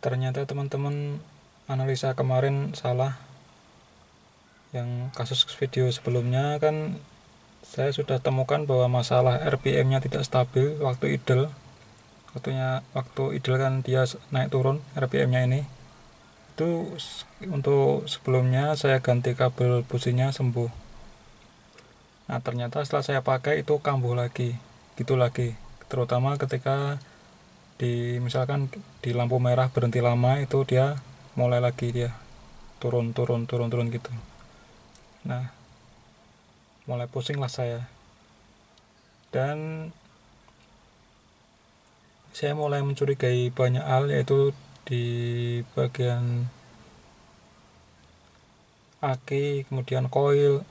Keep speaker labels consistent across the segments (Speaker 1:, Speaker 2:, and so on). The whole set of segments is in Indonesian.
Speaker 1: ternyata teman-teman analisa kemarin salah. Yang kasus video sebelumnya kan saya sudah temukan bahwa masalah RPM-nya tidak stabil waktu idle. Waktu idle kan dia naik turun RPM-nya ini. Itu untuk sebelumnya saya ganti kabel businya sembuh. Nah, ternyata setelah saya pakai itu kambuh lagi, gitu lagi. Terutama ketika misalkan di lampu merah berhenti lama, itu dia mulai lagi dia turun gitu. Nah, mulai pusing lah saya. Dan saya mulai mencurigai banyak hal, yaitu di bagian aki, kemudian koil.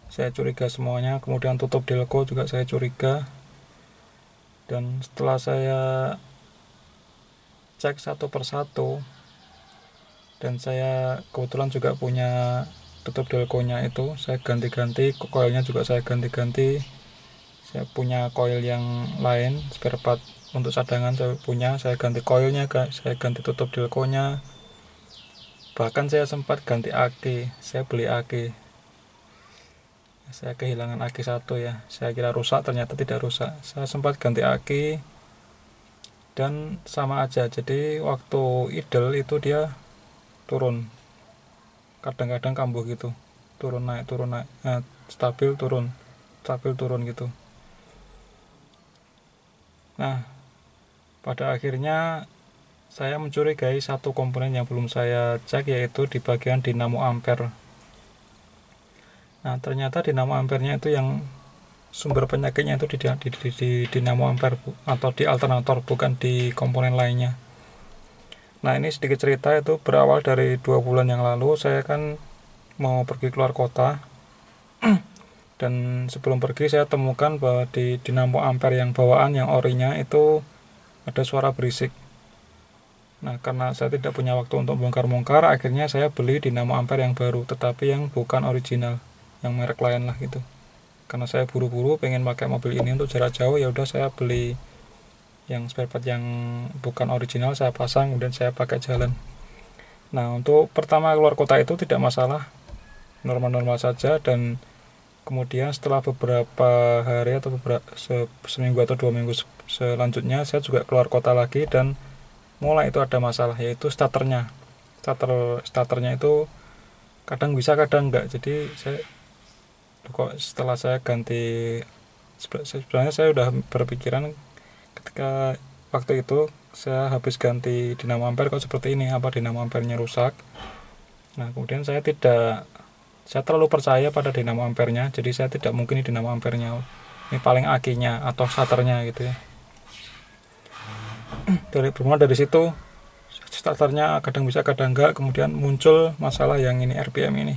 Speaker 1: Saya curiga semuanya, kemudian tutup delco juga saya curiga. Dan setelah saya cek satu persatu, dan saya kebetulan juga punya tutup delco-nya itu, saya ganti-ganti, koilnya juga saya ganti-ganti. Saya punya koil yang lain, spare part untuk cadangan saya ganti koilnya, saya ganti tutup delco-nya. Bahkan saya sempat ganti aki, saya beli aki. Saya kehilangan aki satu ya, saya kira rusak, ternyata tidak rusak. Saya sempat ganti aki dan sama aja, jadi waktu idle itu dia turun, kadang-kadang kambuh gitu, turun naik, stabil turun gitu. Nah, pada akhirnya saya mencurigai satu komponen yang belum saya cek, yaitu di bagian dinamo ampere. Nah, ternyata dinamo ampernya itu yang sumber penyakitnya itu di dinamo ampere atau di alternator, bukan di komponen lainnya. Nah, ini sedikit cerita. Itu berawal dari 2 bulan yang lalu. Saya kan mau pergi keluar kota, dan sebelum pergi saya temukan bahwa di dinamo ampere yang bawaan, yang orinya itu ada suara berisik. Nah, karena saya tidak punya waktu untuk bongkar-bongkar, akhirnya saya beli dinamo ampere yang baru, tetapi yang bukan original, yang merek lain lah gitu. Karena saya buru-buru pengen pakai mobil ini untuk jarak jauh, ya udah saya beli yang spare part yang bukan original, saya pasang kemudian saya pakai jalan. Nah, untuk pertama keluar kota itu tidak masalah, normal-normal saja. Dan kemudian setelah beberapa hari atau seminggu atau 2 minggu selanjutnya, saya juga keluar kota lagi dan mulai itu ada masalah, yaitu starternya itu kadang bisa kadang enggak. Jadi setelah saya ganti, sebenarnya saya udah berpikiran ketika waktu itu saya habis ganti dinamo ampere kok seperti ini, apa dinamo ampernya rusak. Nah, kemudian saya terlalu percaya pada dinamo ampernya, jadi saya tidak mungkin dinamo ampernya ini, paling akinya atau starternya gitu ya. Bermula dari situ, starternya kadang bisa kadang enggak, kemudian muncul masalah yang ini, RPM ini.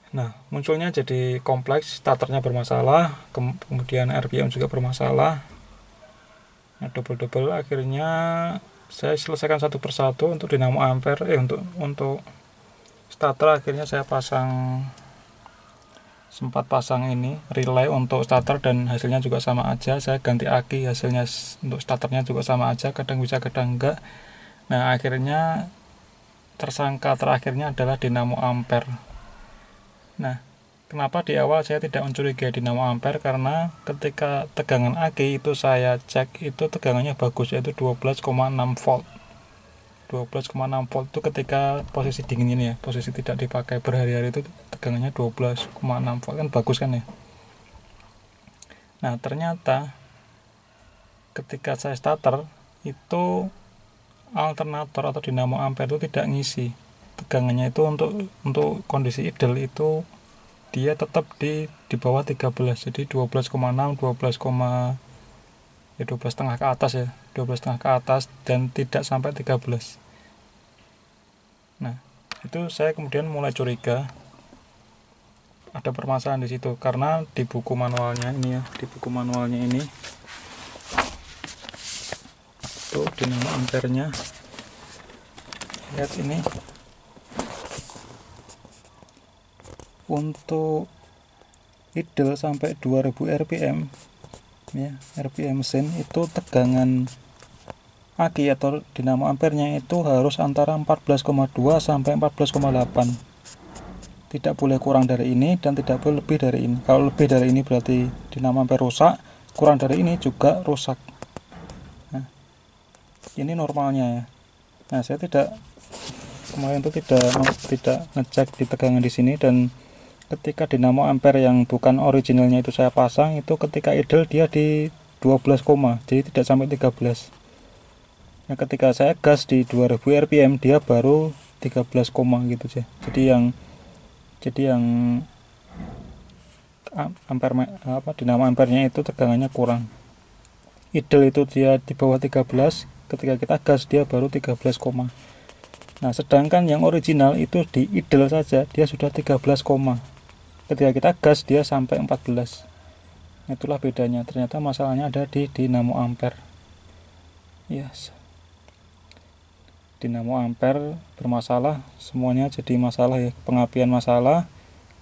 Speaker 1: Nah, munculnya jadi kompleks, starternya bermasalah, kemudian RPM juga bermasalah. Nah, double akhirnya saya selesaikan satu persatu. Untuk dinamo ampere, untuk starter akhirnya saya sempat pasang ini relay untuk starter, dan hasilnya juga sama aja. Saya ganti aki, hasilnya untuk starternya juga sama aja, kadang bisa kadang enggak. Nah, akhirnya tersangka terakhirnya adalah dinamo ampere. Nah, kenapa di awal saya tidak mencurigai dinamo ampere? Karena ketika tegangan aki itu saya cek, itu tegangannya bagus, yaitu 12,6 volt. 12,6 volt itu ketika posisi dingin ini ya, posisi tidak dipakai berhari-hari, itu tegangannya 12,6 volt, kan bagus kan ya. Nah, ternyata ketika saya starter itu alternator atau dinamo ampere itu tidak ngisi tegangannya. Itu untuk kondisi idle itu dia tetap di bawah 13, jadi 12,6, 12,5 ke atas ya, 12,5 ke atas, dan tidak sampai 13. Nah, itu saya kemudian mulai curiga ada permasalahan di situ, karena di buku manualnya ini itu dinamo ampernya, lihat ini, untuk idle sampai 2000 rpm ya, rpm mesin itu tegangan aki atau dinamo ampernya itu harus antara 14,2 sampai 14,8. Tidak boleh kurang dari ini dan tidak boleh lebih dari ini. Kalau lebih dari ini berarti dinamo ampere rusak, kurang dari ini juga rusak. Nah, ini normalnya ya. Nah, saya kemarin itu tidak ngecek di tegangan di sini, dan ketika dinamo ampere yang bukan originalnya itu saya pasang, itu ketika idle dia di 12, jadi tidak sampai 13. Nah, ketika saya gas di 2000 rpm dia baru 13, gitu aja. Jadi yang dinamo ampernya itu tegangannya kurang. Idle itu dia di bawah 13, ketika kita gas dia baru 13, nah sedangkan yang original itu di idle saja dia sudah 13, ketika kita gas dia sampai 14. Itulah bedanya, ternyata masalahnya ada di dinamo ampere. Yes. Dinamo ampere bermasalah, semuanya jadi masalah ya. Pengapian masalah,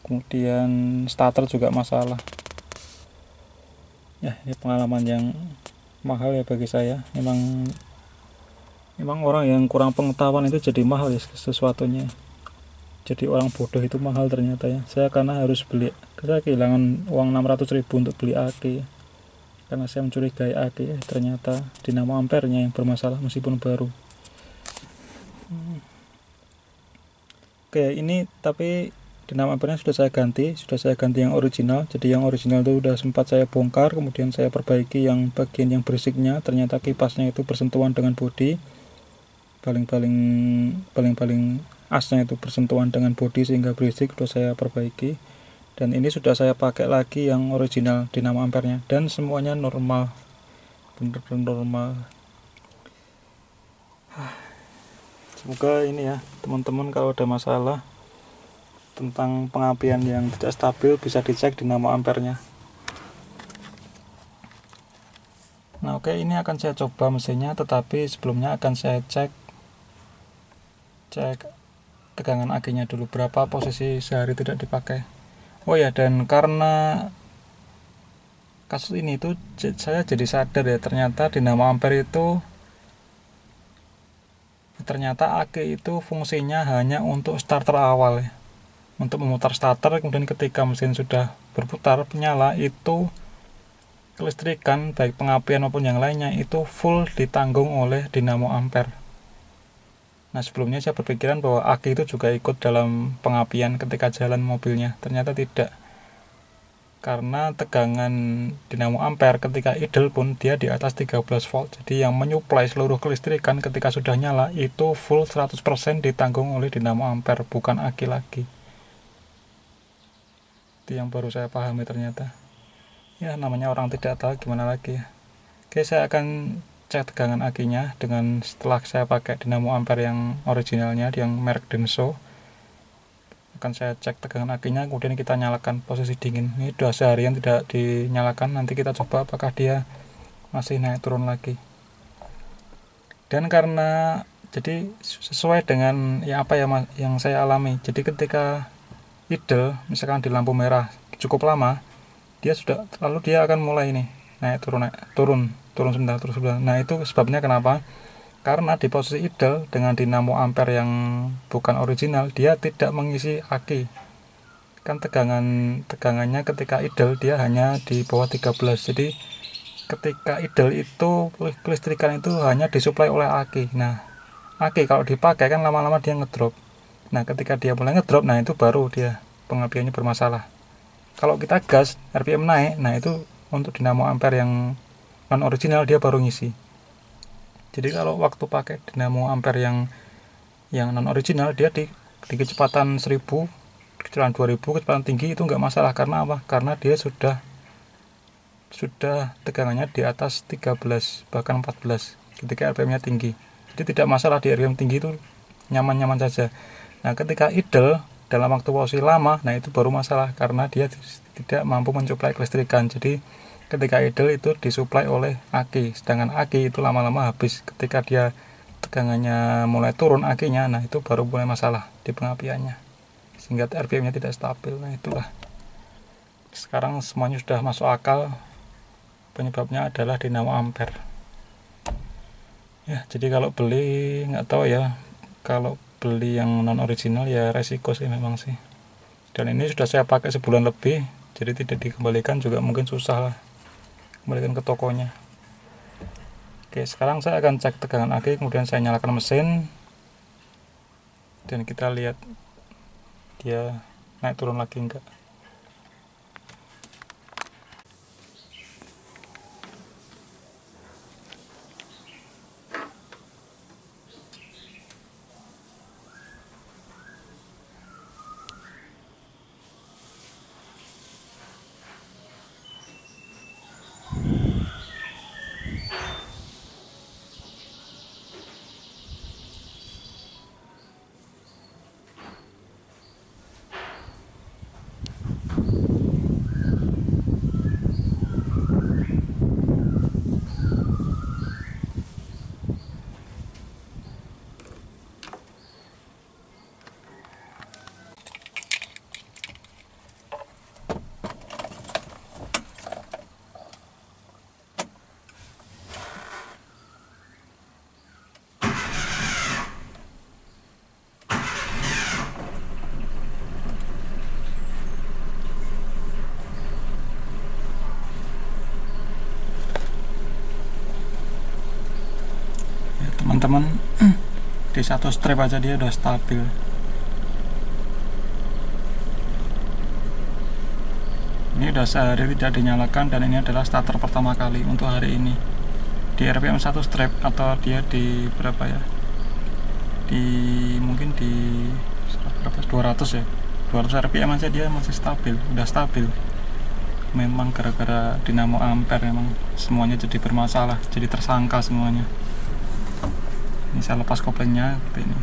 Speaker 1: kemudian starter juga masalah ya. Ini pengalaman yang mahal ya bagi saya. Memang orang yang kurang pengetahuan itu jadi mahal ya sesuatunya. Jadi orang bodoh itu mahal ternyata ya. Saya kehilangan uang 600.000 untuk beli aki ya. Karena saya mencurigai aki ya, ternyata dinamo ampernya yang bermasalah meskipun baru. Oke, ini tapi dinamo ampernya sudah saya ganti yang original. Jadi yang original itu sudah sempat saya bongkar, kemudian saya perbaiki yang bagian yang berisiknya. Ternyata kipasnya itu bersentuhan dengan bodi, paling asnya itu bersentuhan dengan bodi sehingga berisik. Sudah saya perbaiki, dan ini sudah saya pakai lagi yang original dinamo ampernya, dan semuanya normal, bener-bener normal. Semoga ini ya teman-teman, kalau ada masalah tentang pengapian yang tidak stabil bisa dicek dinamo ampernya. Nah oke, ini akan saya coba mesinnya, tetapi sebelumnya akan saya cek tegangan akinya dulu, berapa posisi sehari tidak dipakai. Oh ya, dan karena kasus ini tuh saya jadi sadar ya, ternyata dinamo ampere itu aki itu fungsinya hanya untuk starter awal ya, untuk memutar starter. Kemudian ketika mesin sudah berputar menyala, itu kelistrikan baik pengapian maupun yang lainnya itu full ditanggung oleh dinamo ampere. Nah sebelumnya saya berpikiran bahwa aki itu juga ikut dalam pengapian ketika jalan mobilnya, ternyata tidak. Karena tegangan dinamo ampere ketika idle pun dia di atas 13 volt. Jadi yang menyuplai seluruh kelistrikan ketika sudah nyala itu full 100% ditanggung oleh dinamo ampere, bukan aki lagi. Itu yang baru saya pahami ternyata. Ya namanya orang tidak tahu, gimana lagi ya. Oke, saya akan cek tegangan akinya dengan setelah saya pakai dinamo ampere yang originalnya, yang merek Denso. Akan saya cek tegangan akinya, kemudian kita nyalakan posisi dingin. Ini sudah seharian tidak dinyalakan, nanti kita coba apakah dia masih naik turun lagi. Dan karena jadi sesuai dengan yang saya alami, jadi ketika idle misalkan di lampu merah cukup lama, dia akan mulai ini naik turun sebentar. Nah itu sebabnya kenapa, karena di posisi idle dengan dinamo ampere yang bukan original, dia tidak mengisi aki. Kan tegangannya ketika idle dia hanya di bawah 13. Jadi ketika idle itu kelistrikan itu hanya disuplai oleh aki. Nah aki kalau dipakai kan lama-lama dia ngedrop. Nah ketika dia mulai ngedrop, nah itu baru dia pengapiannya bermasalah. Kalau kita gas RPM naik, nah itu untuk dinamo ampere yang non original dia baru ngisi. Jadi kalau waktu pakai dinamo ampere yang non original, dia di kecepatan 1000, kecepatan 2000, kecepatan tinggi itu nggak masalah. Karena apa? Karena dia sudah tegangannya di atas 13 bahkan 14 ketika RPM nya tinggi. Jadi tidak masalah, di RPM tinggi itu nyaman-nyaman saja. Nah ketika idle dalam waktu posisi lama, nah itu baru masalah karena dia tidak mampu mensuplai kelistrikan. Jadi ketika idle itu disuplai oleh aki, sedangkan aki itu lama-lama habis. Ketika dia tegangannya mulai turun akinya, nah itu baru mulai masalah di pengapiannya, sehingga RPM nya tidak stabil. Nah itulah, sekarang semuanya sudah masuk akal, penyebabnya adalah dinamo ampere. Ya, jadi kalau beli nggak tahu ya, kalau beli yang non original ya resiko sih memang sih. Dan ini sudah saya pakai sebulan lebih, jadi tidak dikembalikan juga mungkin susah lah, kembalikan ke tokonya. Oke, sekarang saya akan cek tegangan aki, kemudian saya nyalakan mesin dan kita lihat dia naik turun lagi enggak. Ya, teman-teman, di satu strip aja dia udah stabil. Ini udah sehari tidak dinyalakan dan ini adalah starter pertama kali untuk hari ini. Di RPM 1 strip atau dia di berapa ya? Di mungkin di berapa? 200 ya. 200 RPM aja dia masih stabil, udah stabil. Memang gara-gara dinamo ampere memang semuanya jadi bermasalah, jadi tersangka semuanya. Ini saya lepas koplingnya seperti ini.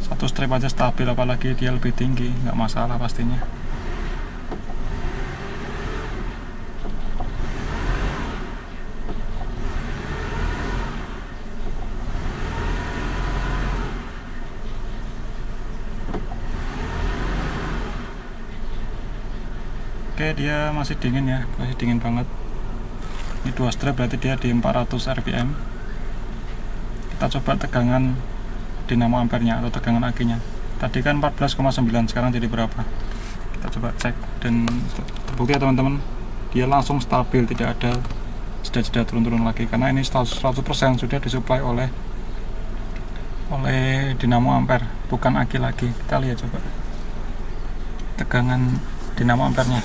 Speaker 1: Satu strip aja stabil, apalagi dia lebih tinggi, nggak masalah pastinya. Oke, dia masih dingin ya, masih dingin banget. Ini 2 strip berarti dia di 400 rpm. Kita coba tegangan dinamo ampernya atau tegangan akinya. Tadi kan 14,9, sekarang jadi berapa? Kita coba cek dan terbukti ya teman-teman, dia langsung stabil, tidak ada jeda-jeda turun-turun lagi karena ini 100% sudah disuplai oleh dinamo ampere, bukan aki lagi. Kita lihat coba tegangan dinamo ampernya.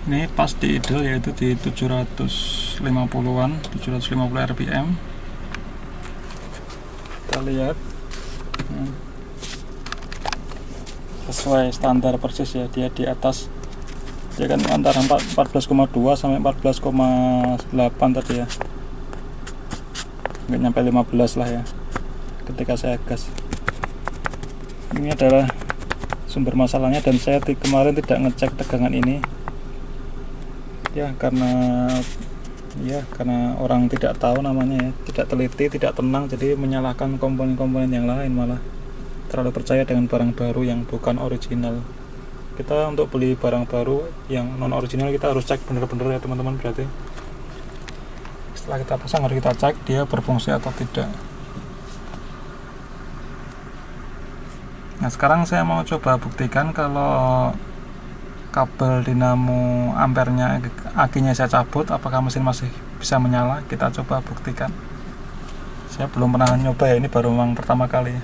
Speaker 1: Ini pas di idle yaitu di 750-an, 750 rpm. Kita lihat sesuai standar persis ya, dia di atas, dia kan antara 14,2 sampai 14,8 tadi ya, nggak nyampe 15 lah ya ketika saya gas. Ini adalah sumber masalahnya, dan saya kemarin tidak ngecek tegangan ini ya, karena orang tidak tahu namanya ya, tidak teliti, tidak tenang, jadi menyalahkan komponen-komponen yang lain, malah terlalu percaya dengan barang baru yang bukan original. Kita untuk beli barang baru yang non original kita harus cek bener-bener ya teman-teman. Berarti setelah kita pasang harus kita cek dia berfungsi atau tidak. Nah sekarang saya mau coba buktikan kalau kabel dinamo ampernya, akinya saya cabut, apakah mesin masih bisa menyala. Kita coba buktikan. Saya belum pernah nyoba ya, ini baru memang pertama kali.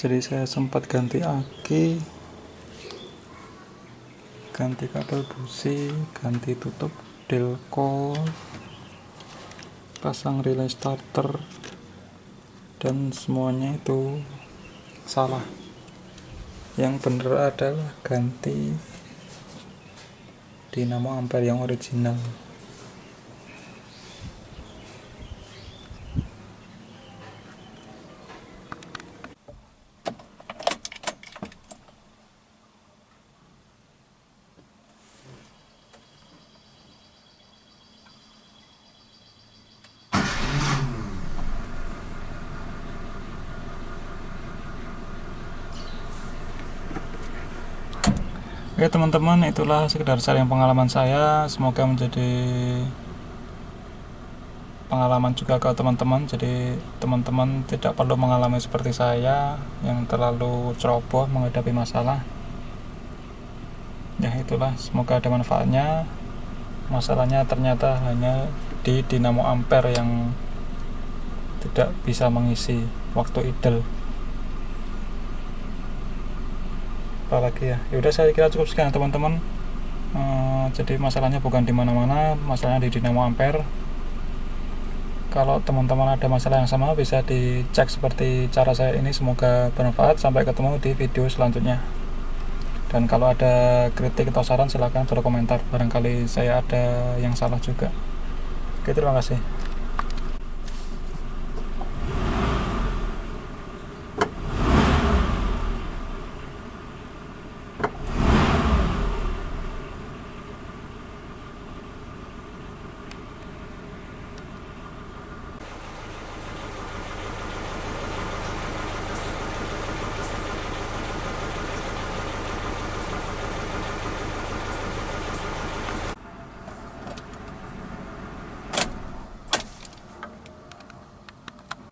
Speaker 1: Jadi saya sempat ganti aki, ganti kabel busi, ganti tutup delco, pasang relay starter, dan semuanya itu salah. Yang benar adalah ganti dinamo ampere yang original. Oke teman-teman, itulah sekedar sharing pengalaman saya, semoga menjadi pengalaman juga ke teman-teman. Jadi teman-teman tidak perlu mengalami seperti saya yang terlalu ceroboh menghadapi masalah. Ya itulah, semoga ada manfaatnya. masalahnya ternyata hanya di dinamo ampere yang tidak bisa mengisi waktu idle. Apalagi ya, yaudah saya kira cukup sekian teman-teman. Jadi masalahnya bukan di mana-mana, masalahnya di dinamo ampere. Kalau teman-teman ada masalah yang sama bisa dicek seperti cara saya ini. Semoga bermanfaat. Sampai ketemu di video selanjutnya. Dan kalau ada kritik atau saran silahkan berkomentar, barangkali saya ada yang salah juga. Oke, terima kasih.